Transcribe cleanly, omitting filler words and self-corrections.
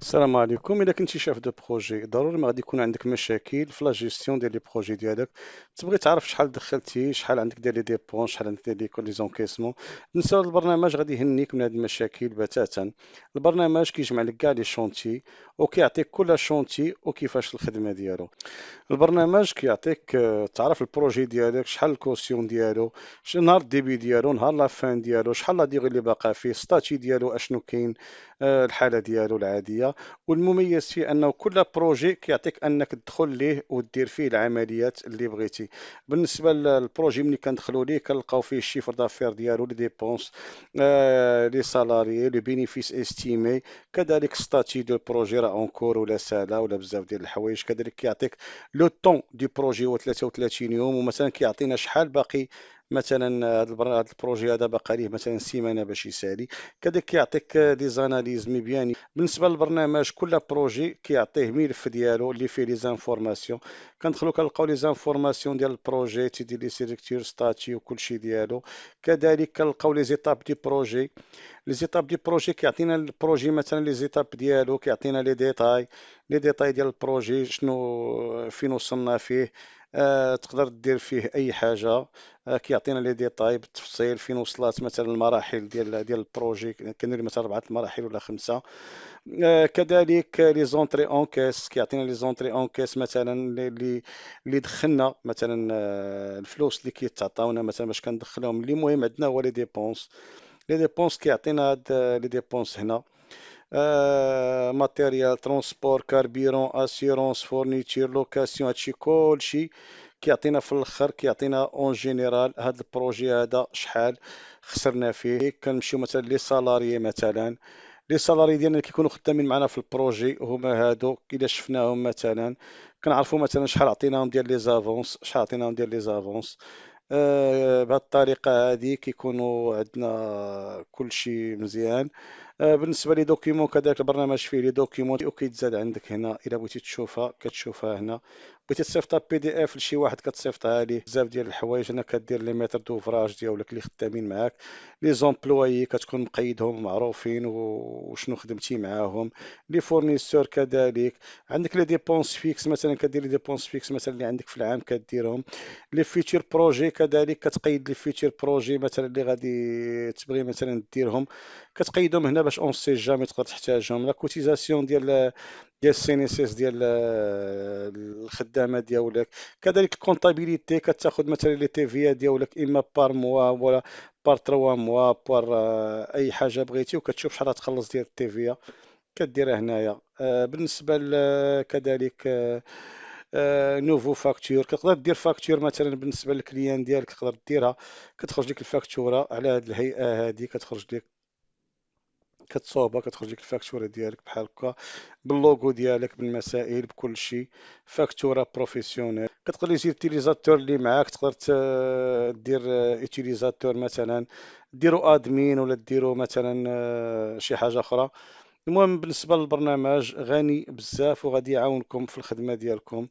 السلام عليكم. الا كنتي شاف دو بروجي ضروري ما غادي يكون عندك مشاكل في لا جيستيون ديال لي بروجي ديالك. تبغي تعرف شحال دخلتي، شحال عندك ديال لي ديبون، شحال عندك ديال لي زونكيسمون. بالنسبه للبرنامج غادي يهنيك من هاد المشاكل بتاتا. البرنامج كيجمع لك كاع لي شونتي وكيعطيك كل شونتي وكيفاش الخدمه ديالو. البرنامج كيعطيك تعرف البروجي ديالك، شحال الكوسيون ديالو، نهار الديبي ديالو، نهار لا فان ديالو، شحال لا ديغي اللي باقا فيه، ستاتي ديالو اشنو كاين، الحاله ديالو العاديه. والمميز فيه انه كل بروجي كيعطيك انك تدخل ليه ودير فيه العمليات اللي بغيتي. بالنسبه للبروجي ملي كندخلوا ليه كنلقاو فيه الشيفر دافير ديالو، لي ديبونس، لي سالاريي، لي بينيفيس استيمي، كذلك ستاتي دو بروجي راه اونكور ولا سالا ولا بزاف ديال الحوايج. كذلك كيعطيك لو طون دي بروجي هو 33 يوم، ومثلا كيعطينا شحال باقي. مثلا هذا البروجي هذا باقي ليه مثلا سيمانه باش يسالي. كذلك كيعطيك دي زاناليز مي بيان. بالنسبه للبرنامج كل بروجي كيعطيه ملف ديالو اللي فيه لي زانفورماسيون. كندخلوا كنلقاو لي زانفورماسيون ديال البروجي، تيدير لي سيليكتور ستاتي وكلشي ديالو. كذلك كنلقاو لي زيتاب دي بروجي. لي زيتاب دي بروجي كيعطينا البروجي مثلا لي زيتاب ديالو، كيعطينا لي ديتاي، لي ديتاي ديال البروجي، شنو فين وصلنا فيه. تقدر دير فيه اي حاجه. كيعطينا لي ديتاي بالتفصيل فين وصلت مثلا المراحل ديال البروجي، كندير مثلا 4 المراحل ولا 5. كذلك لي زونتري اون كيس، كيعطينا لي زونتري اون كيس مثلا اللي دخلنا مثلا الفلوس اللي كيتعطاونا مثلا باش كندخلهم. اللي مهم عندنا هو لي ديبونس. لي ديبونس كيعطينا هاد لي ديبونس هنا. ماتيريال، ترونسبور، كاربيرون، اسيرونس، فورنيتير، لوكاسيون، هادشي كلشي كيعطينا في الاخر. كيعطينا اون جينيرال هاد البروجي هذا شحال خسرنا فيه. كنمشيو مثلا لي سالاريي مثلا. لي سالاري ديالنا كيكونوا خدامين معنا في البروجي هما هادو. الا شفناهم مثلا كنعرفوا مثلا شحال عطيناهم ديال لي زافونس، شحال عطيناهم ديال لي زافونس. بهذه الطريقة هذه كيكونوا عندنا كل شيء مزيان. بالنسبة لي دوكيمون كذلك البرنامج فيه لي دوكيمون وكيتزاد عندك هنا. إلا بغيتي تشوفها كتشوفها هنا. بغيتي تصيفطها بي دي اف لشي واحد كتصيفطها ليه. بزاف ديال الحوايج هنا كدير لي ميتر دوفراج ديالك اللي خدامين معاك. لي زومبلويي كتكون مقيدهم معروفين وشنو خدمتي معاهم. لي فورنيسور كذلك. عندك لي ديبونس فيكس مثلا كدير لي ديبونس فيكس مثلا اللي عندك في العام كديرهم. لي فيتشر بروجي كذلك كتقيد لي فيتشر بروجي مثلا اللي غادي تبغي مثلا ديرهم. كتقيدهم هنا باش اون سي جامي تقدر تحتاجهم. لا كوتيزاسيون ديال السي ان اس اس ديال الخدامه ديالك. كذلك الكونطابيليتي كتاخذ مثلا لي تي في ديالك اما بار موا ولا بار 3 موا بار اي حاجه بغيتي، وكتشوف شحال غتخلص ديال التي في كديرها هنايا. بالنسبه كذلك نوفو فاكتور كتقدر دير فاكتور مثلا بالنسبه للكليان ديالك تقدر ديرها. كتخرج لك الفاكتوره على هذه الهيئه هذه، كتخرج لك كتصوبها كتخرج لك الفاكتوره ديالك بحال هكا باللوغو ديالك بالمسائل بكل شيء. فاكتوره بروفيسيونيل. كتقدر يجي التيليزاتور اللي معاك تقدر دير يوتيليزاتور مثلا ديرو ادمين ولا ديرو مثلا شي حاجه اخرى. المهم بالنسبه للبرنامج غني بزاف وغادي يعاونكم في الخدمه ديالكم.